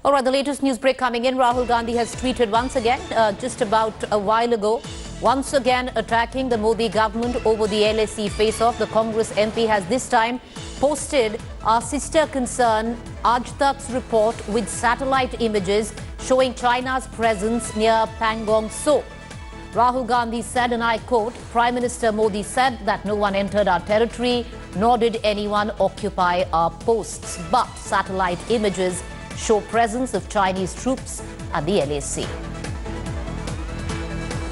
All right, the latest news break coming in. Rahul Gandhi has tweeted once again, just about a while ago, once again attacking the Modi government over the LAC face-off. The Congress MP has this time posted our sister concern Aaj Tak's report with satellite images showing China's presence near Pangong Tso. Rahul Gandhi said, and I quote, Prime Minister Modi said that no one entered our territory, nor did anyone occupy our posts. But satellite images show presence of Chinese troops at the LAC.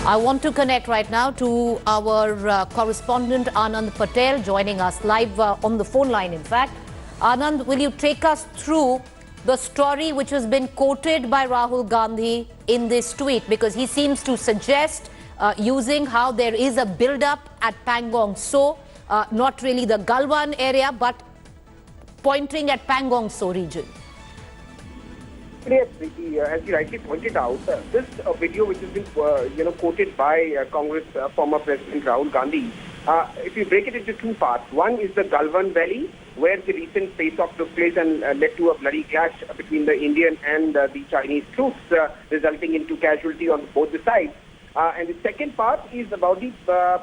I want to connect right now to our correspondent Anand Patel, joining us live on the phone line, in fact. Anand, will you take us through the story which has been quoted by Rahul Gandhi in this tweet? Because he seems to suggest using how there is a build-up at Pangong Tso, not really the Galwan area, but pointing at Pangong Tso region. Yes, as you rightly pointed out, this video which has been quoted by Congress former President Rahul Gandhi, if you break it into two parts, one is the Galwan Valley, where the recent face-off took place and led to a bloody clash between the Indian and the Chinese troops, resulting into casualty on both the sides. And the second part is about the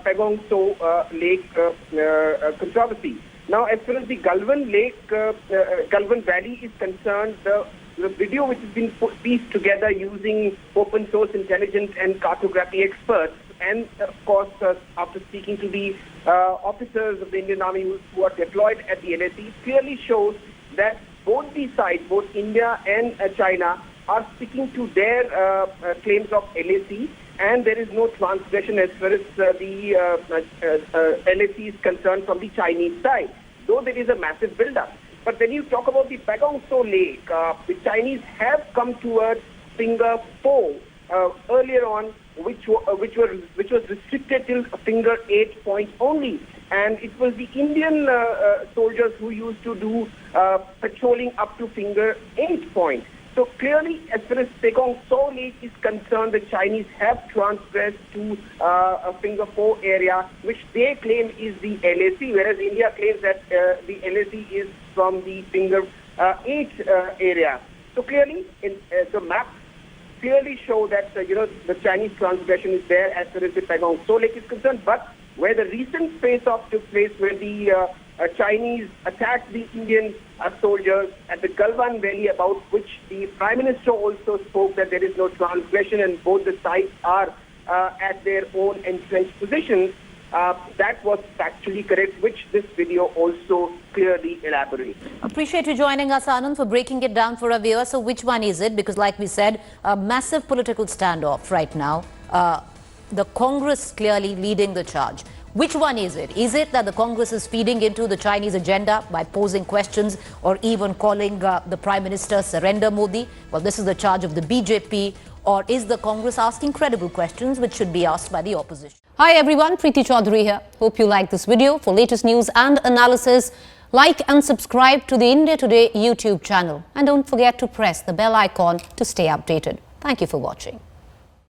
Pangong Tso Lake controversy. Now, as far as the Galwan Valley is concerned, the video which has been pieced together using open source intelligence and cartography experts, and of course after speaking to the officers of the Indian Army who are deployed at the LAC, clearly shows that both the sides, both India and China, are sticking to their claims of LAC, and there is no transgression as far as the LAC is concerned from the Chinese side, though there is a massive build-up. But when you talk about the Pangong Tso Lake, the Chinese have come towards finger 4 earlier on, which was restricted till finger 8 point only, and it was the Indian soldiers who used to do patrolling up to finger 8 point. So clearly, as far as Pangong Tso Lake is concerned, the Chinese have transgressed to a finger 4 area, which they claim is the LAC, whereas India claims that the LAC is from the finger 8 area. So clearly, the maps clearly show that the Chinese transgression is there as far as the Pangong Tso Lake is concerned. But where the recent face-off took place, where the Chinese attacked the Indian soldiers at the Galwan Valley, about which the Prime Minister also spoke that there is no transgression and both the sides are at their own entrenched positions, that was factually correct, which this video also clearly elaborates. Appreciate you joining us, Anand, for breaking it down for our viewers. So which one is it? Because like we said, a massive political standoff right now. The Congress clearly leading the charge. Which one is it? Is it that the Congress is feeding into the Chinese agenda by posing questions or even calling the Prime Minister surrender Modi? Well, this is the charge of the BJP. Or is the Congress asking credible questions which should be asked by the opposition? Hi everyone, Preeti Chaudhary here. Hope you like this video. For latest news and analysis, like and subscribe to the India Today YouTube channel. And don't forget to press the bell icon to stay updated. Thank you for watching.